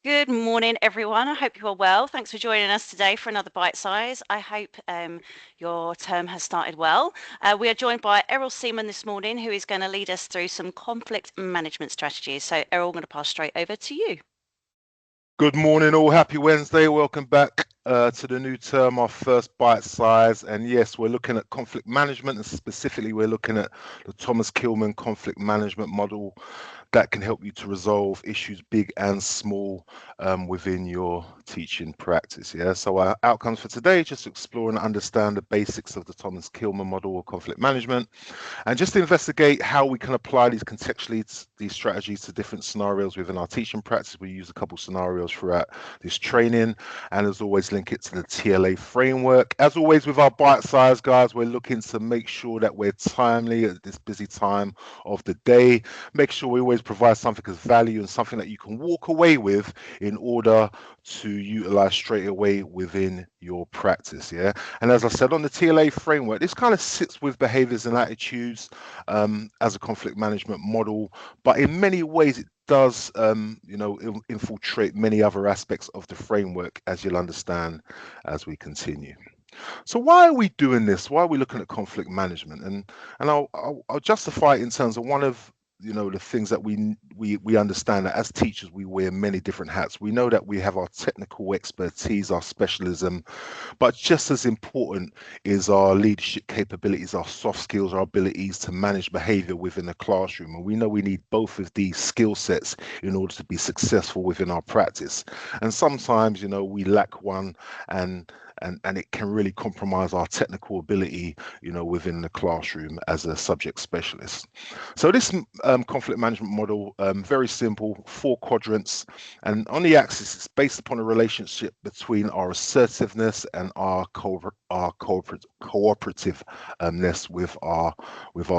Good morning, everyone. I hope you are well. Thanks for joining us today for another Bite Size. I hope your term has started well. We are joined by Errol this morning, who is going to lead us through some conflict management strategies. So, Errol, I'm going to pass straight over to you. Good morning, all. Happy Wednesday. Welcome back to the new term, our first bite size. And yes, we're looking at conflict management, and specifically, we're looking at the Thomas Kilmann conflict management model that can help you to resolve issues big and small within your teaching practice. Yeah. So our outcomes for today, just explore and understand the basics of the Thomas Kilmann model of conflict management, and just to investigate how we can apply these contextually, these strategies to different scenarios within our teaching practice. We use a couple scenarios throughout this training, and as always, link it to the TLA framework. As always, with our bite size, guys, we're looking to make sure that we're timely at this busy time of the day. Make sure we always provide something as value and something that you can walk away with in order to utilize straight away within your practice. Yeah. And as I said, on the TLA framework, this kind of sits with behaviors and attitudes as a conflict management model, but in many ways it does infiltrate many other aspects of the framework, as you'll understand as we continue. So why are we doing this? Why are we looking at conflict management? And I'll justify it in terms of one of the things that we understand that as teachers we wear many different hats. We know that we have our technical expertise, our specialism, but just as important is our leadership capabilities, our soft skills, our abilities to manage behavior within the classroom. And we know we need both of these skill sets in order to be successful within our practice. And sometimes, we lack one, and it can really compromise our technical ability, within the classroom as a subject specialist. So this conflict management model, very simple, 4 quadrants, and on the axis, it's based upon a relationship between our assertiveness and our cooperativeness with our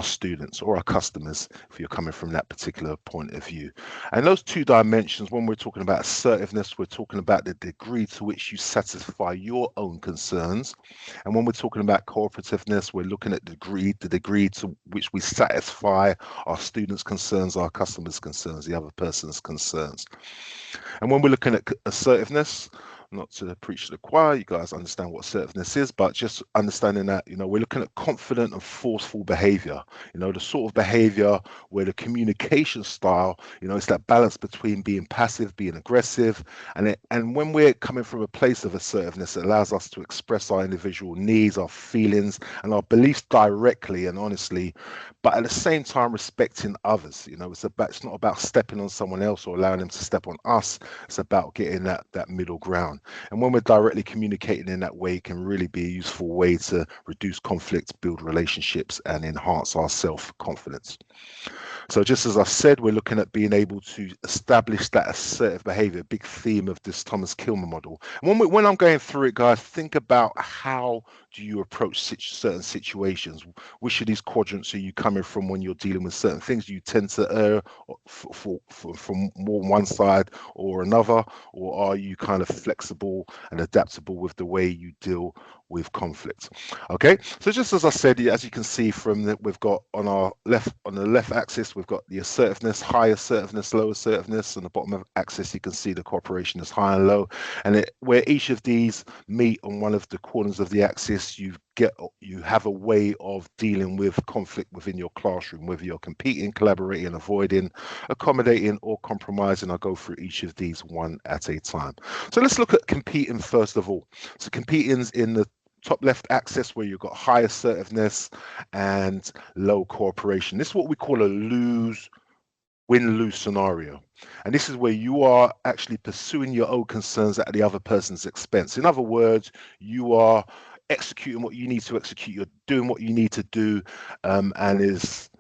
students or our customers, if you're coming from that particular point of view. And those 2 dimensions, when we're talking about assertiveness, we're talking about the degree to which you satisfy your own concerns. And when we're talking about cooperativeness, we're looking at the degree to which we satisfy our students' concerns, our customers' concerns, the other person's concerns. And when we're looking at assertiveness, not to preach to the choir, you guys understand what assertiveness is, but just understanding that, we're looking at confident and forceful behavior, the sort of behavior where the communication style, it's that balance between being passive, being aggressive. And when we're coming from a place of assertiveness, it allows us to express our individual needs, our feelings, and our beliefs directly and honestly, but at the same time respecting others. It's not about stepping on someone else or allowing them to step on us. It's about getting that middle ground. And when we're directly communicating in that way, it can really be a useful way to reduce conflict, build relationships, and enhance our self-confidence. So just as I said, we're looking at being able to establish that assertive behavior, a big theme of this Thomas Kilmann model. And when I'm going through it, guys, think about how do you approach certain situations? Which of these quadrants are you coming from when you're dealing with certain things? Do you tend to err from more one side or another, or are you kind of flexible and adaptable with the way you deal with conflict? Okay, so just as I said, as you can see from that, we've got on the left axis, we've got the assertiveness, high assertiveness, low assertiveness. On the bottom of axis, you can see the cooperation is high and low, and where each of these meet on one of the corners of the axis, you have a way of dealing with conflict within your classroom, whether you're competing, collaborating, avoiding, accommodating, or compromising. I'll go through each of these one at a time. So let's look at competing first of all. So competing's in the top left axis, where you've got high assertiveness and low cooperation. This is what we call a win-lose scenario. And this is where you are actually pursuing your own concerns at the other person's expense. In other words, you are executing what you need to execute, you're doing what you need to do, and is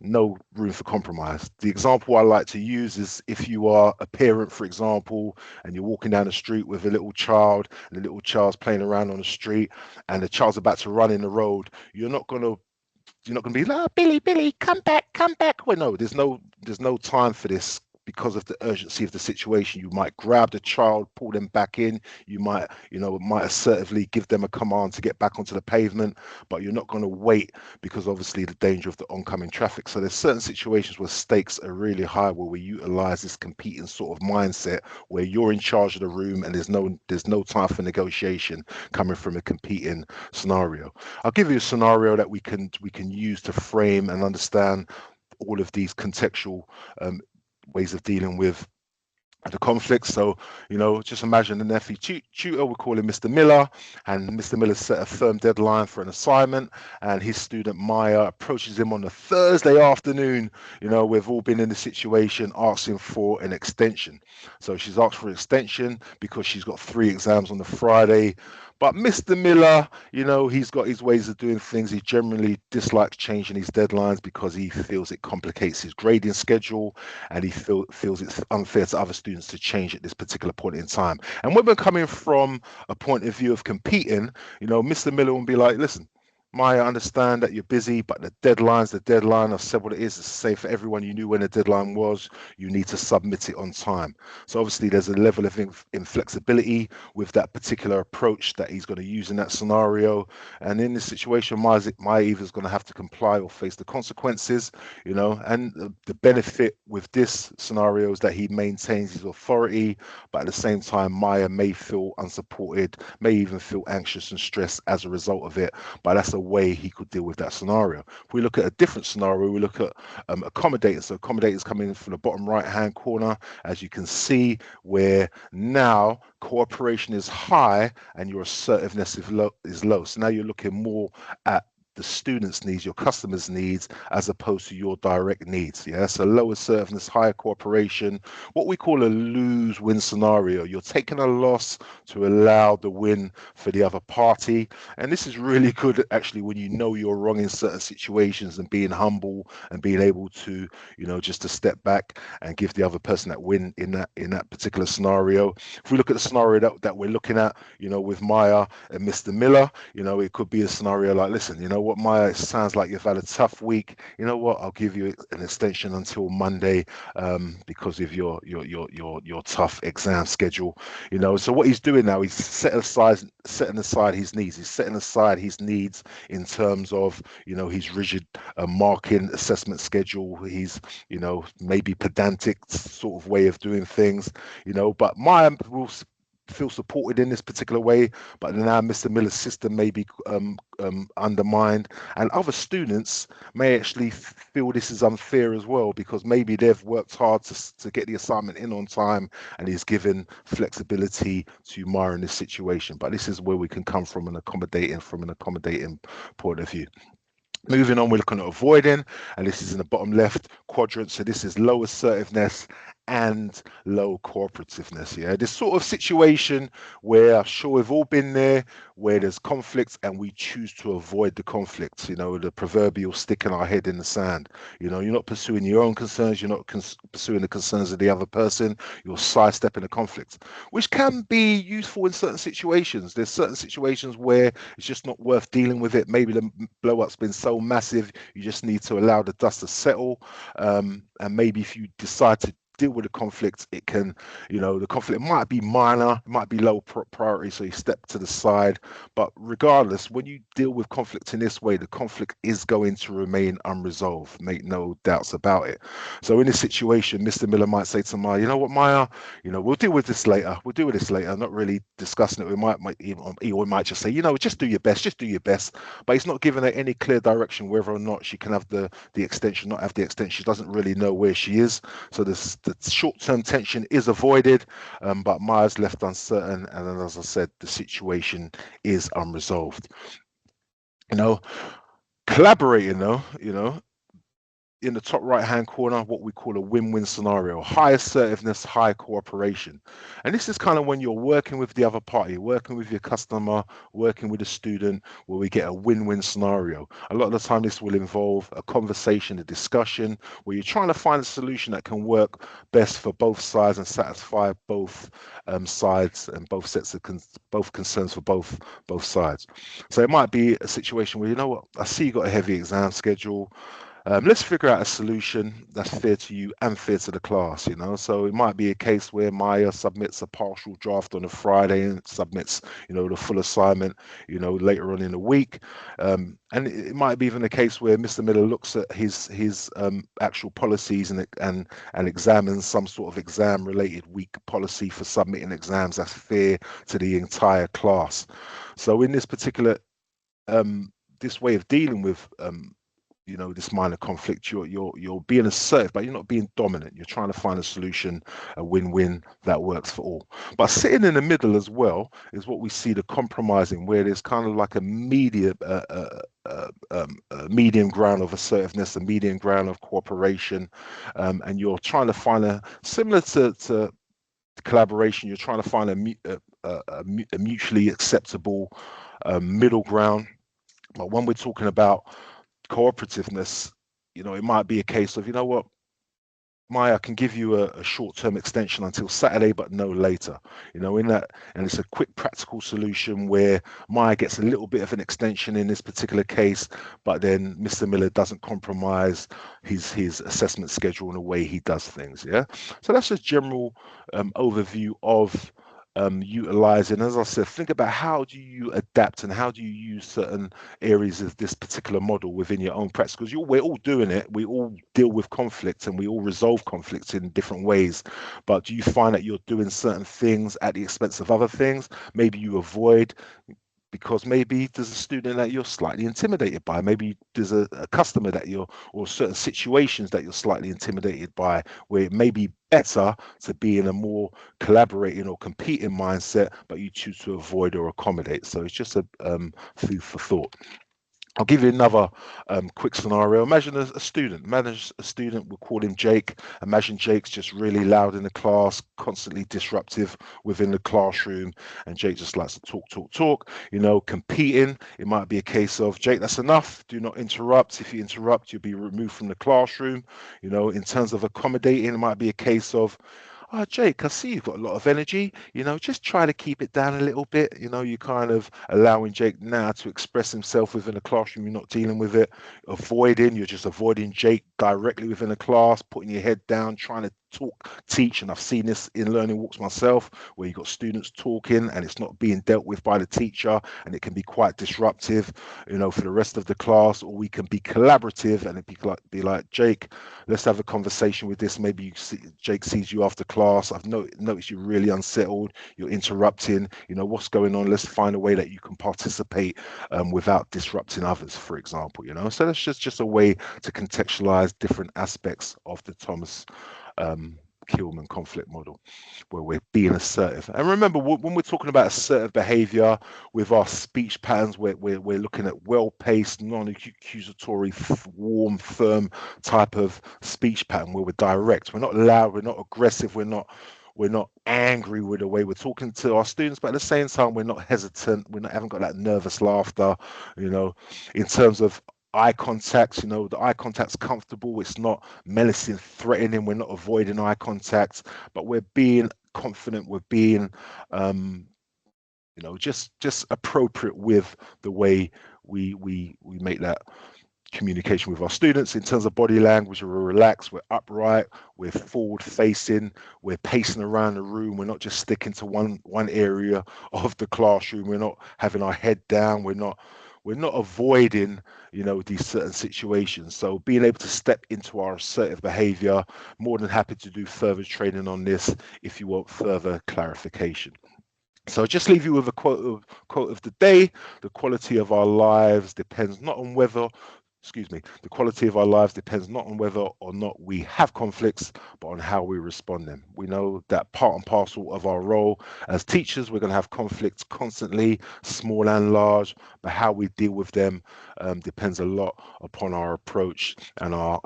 no room for compromise. The example I like to use is if you are a parent, for example, and you're walking down the street with a little child, and the little child's playing around on the street, and the child's about to run in the road. You're not gonna be like, "Oh, Billy, come back, come back." Well, no, there's no time for this, because of the urgency of the situation, you might grab the child, pull them back in. You might, might assertively give them a command to get back onto the pavement, but you're not going to wait because obviously the danger of the oncoming traffic. So there's certain situations where stakes are really high, where we utilize this competing sort of mindset, where you're in charge of the room and there's no time for negotiation coming from a competing scenario. I'll give you a scenario that we can use to frame and understand all of these contextual um, ways of dealing with the conflict. So, just imagine an FE tutor, we call him Mr. Miller, and Mr. Miller set a firm deadline for an assignment, and his student Maya approaches him on a Thursday afternoon. We've all been in the situation, asking for an extension. So she's asked for an extension because she's got 3 exams on the Friday. But Mr. Miller, he's got his ways of doing things. He generally dislikes changing his deadlines because he feels it complicates his grading schedule, and he feels it's unfair to other students to change at this particular point in time. And when we're coming from a point of view of competing, Mr. Miller will be like, listen, Maya, I understand that you're busy, but the deadline's the deadline. I've said what it is. It's safe for everyone. You knew when the deadline was. You need to submit it on time. So obviously there's a level of inflexibility with that particular approach that he's going to use in that scenario. And in this situation, Maya either is going to have to comply or face the consequences, and the benefit with this scenario is that he maintains his authority, but at the same time, Maya may feel unsupported, may even feel anxious and stressed as a result of it. But that's a way he could deal with that scenario. If we look at a different scenario, we look at accommodators. So accommodators come in from the bottom right-hand corner, as you can see, where now cooperation is high and your assertiveness is low. So now you're looking more at the student's needs, your customer's needs, as opposed to your direct needs. Yeah, so low assertiveness, higher cooperation, what we call a lose-win scenario. You're taking a loss to allow the win for the other party. And this is really good actually when you know you're wrong in certain situations, and being humble and being able to, just to step back and give the other person that win in that particular scenario. If we look at the scenario that we're looking at, with Maya and Mr. Miller, it could be a scenario like, listen, what, Maya, it sounds like you've had a tough week. You know what, I'll give you an extension until Monday, because of your tough exam schedule. So what he's doing now, he's setting aside his needs. He's setting aside his needs in terms of, his rigid marking assessment schedule. He's, maybe pedantic sort of way of doing things, but Maya will feel supported in this particular way, but now Mr. Miller's system may be undermined, and other students may actually feel this is unfair as well, because maybe they've worked hard to get the assignment in on time, and he's given flexibility to Maya in this situation. But this is where we can come from an accommodating point of view. Moving on, we're looking at avoiding, and this is in the bottom left quadrant. So this is low assertiveness and low cooperativeness. Yeah, this sort of situation where I'm sure we've all been there, where there's conflict and we choose to avoid the conflict. The proverbial sticking our head in the sand. You're not pursuing your own concerns, you're not pursuing the concerns of the other person, you're sidestepping the conflict, which can be useful in certain situations. There's certain situations where it's just not worth dealing with it. Maybe the blow up's been so massive, you just need to allow the dust to settle. And maybe if you decide to deal with the conflict, it can, the conflict might be minor, it might be low priority, so you step to the side. But regardless, when you deal with conflict in this way, the conflict is going to remain unresolved. Make no doubts about it. So in this situation, Mr. Miller might say to Maya, you know what, Maya, we'll deal with this later. We'll deal with this later. Not really discussing it. We might just say, just do your best. Just do your best. But he's not giving her any clear direction whether or not she can have the extension, not have the extension. She doesn't really know where she is. So the short-term tension is avoided, but Maya's left uncertain, and then, as I said, the situation is unresolved. Collaborating though, in the top right hand corner, what we call a win-win scenario: high assertiveness, high cooperation. And this is kind of when you're working with the other party, working with your customer, working with a student, where we get a win-win scenario. A lot of the time this will involve a conversation, a discussion, where you're trying to find a solution that can work best for both sides and satisfy both sides and both sets of both concerns for both sides. So it might be a situation where, I see you got a heavy exam schedule. Let's figure out a solution that's fair to you and fair to the class, you know. So it might be a case where Maya submits a partial draft on a Friday and submits, you know, the full assignment, you know, later on in the week. And it might be even a case where Mr. Miller looks at his actual policies and examines some sort of exam related week policy for submitting exams that's fair to the entire class. So in this particular this way of dealing with you know, this minor conflict, you're being assertive, but you're not being dominant. You're trying to find a solution, a win-win that works for all. But sitting in the middle as well is what we see the compromising, where there's kind of like a medium ground of assertiveness, a medium ground of cooperation, and you're trying to find a similar to collaboration. You're trying to find a mutually acceptable middle ground. But when we're talking about cooperativeness, you know, it might be a case of, you know what, Maya, I can give you a short-term extension until Saturday, but no later. You know, in that, and it's a quick, practical solution where Maya gets a little bit of an extension in this particular case, but then Mr. Miller doesn't compromise his assessment schedule and the way he does things. Yeah, so that's just general overview of utilizing. As I said, think about how do you adapt and how do you use certain areas of this particular model within your own practice, because we're all doing it, we all deal with conflicts and we all resolve conflicts in different ways. But do you find that you're doing certain things at the expense of other things? Maybe you avoid because maybe there's a student that you're slightly intimidated by. Maybe there's a customer that you're, or certain situations that you're slightly intimidated by, where it may be better to be in a more collaborating or competing mindset, but you choose to avoid or accommodate. So it's just a food for thought. I'll give you another quick scenario. Imagine a student. Imagine a student, we'll call him Jake. Imagine Jake's just really loud in the class, constantly disruptive within the classroom, and Jake just likes to talk, talk, talk. You know, competing. It might be a case of, Jake, that's enough. Do not interrupt. If you interrupt, you'll be removed from the classroom. You know, in terms of accommodating, it might be a case of, oh, Jake, I see you've got a lot of energy. You know, just try to keep it down a little bit. You know, you kind of allowing Jake now to express himself within the classroom. You're not dealing with it, you're just avoiding Jake directly within the class, putting your head down, trying to talk, teach. And I've seen this in learning walks myself, where you've got students talking and it's not being dealt with by the teacher, and it can be quite disruptive, you know, for the rest of the class. Or we can be collaborative and it be like, Jake, let's have a conversation with this. Maybe Jake sees you after class. I've noticed you're really unsettled. You're interrupting. You know, what's going on? Let's find a way that you can participate without disrupting others, for example. You know, so that's just a way to contextualize different aspects of the Thomas Kilmann conflict model, where we're being assertive. And remember, when we're talking about assertive behavior with our speech patterns, we're looking at well-paced, non-accusatory, warm, firm type of speech pattern where we're direct. We're not loud, we're not aggressive, we're not angry with the way we're talking to our students, but at the same time, we're not hesitant, haven't got that nervous laughter, you know, in terms of eye contact. You know, the eye contact's comfortable, it's not menacing, threatening, we're not avoiding eye contact, but we're being confident, we're being you know, just appropriate with the way we make that communication with our students. In terms of body language, we're relaxed, we're upright, we're forward facing, we're pacing around the room, we're not just sticking to one area of the classroom, we're not having our head down, we're not avoiding, you know, these certain situations. So being able to step into our assertive behavior, more than happy to do further training on this if you want further clarification. So I'll just leave you with a quote of the day. The quality of our lives depends not on whether, excuse me, the quality of our lives depends not on whether or not we have conflicts, but on how we respond them. We know that part and parcel of our role as teachers, we're going to have conflicts constantly, small and large, but how we deal with them depends a lot upon our approach and our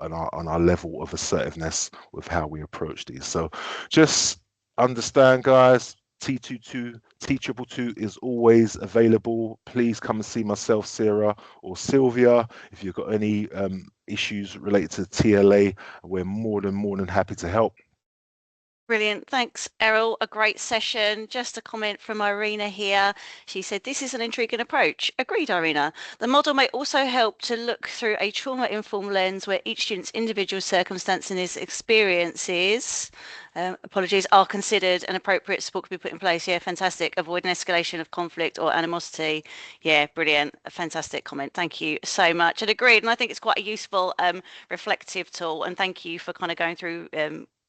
level of assertiveness with how we approach these. So just understand, guys, T22, T222 is always available. Please come and see myself, Sarah, or Sylvia. If you've got any issues related to TLA, we're more than happy to help. Brilliant. Thanks, Errol. A great session. Just a comment from Irina here. She said, this is an intriguing approach. Agreed, Irina. The model may also help to look through a trauma-informed lens where each student's individual circumstance and his experiences, apologies, are considered and appropriate support can be put in place. Yeah, fantastic. Avoid an escalation of conflict or animosity. Yeah, brilliant. A fantastic comment. Thank you so much. And agreed. And I think it's quite a useful reflective tool. And thank you for kind of going through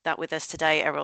that with us today, Errol.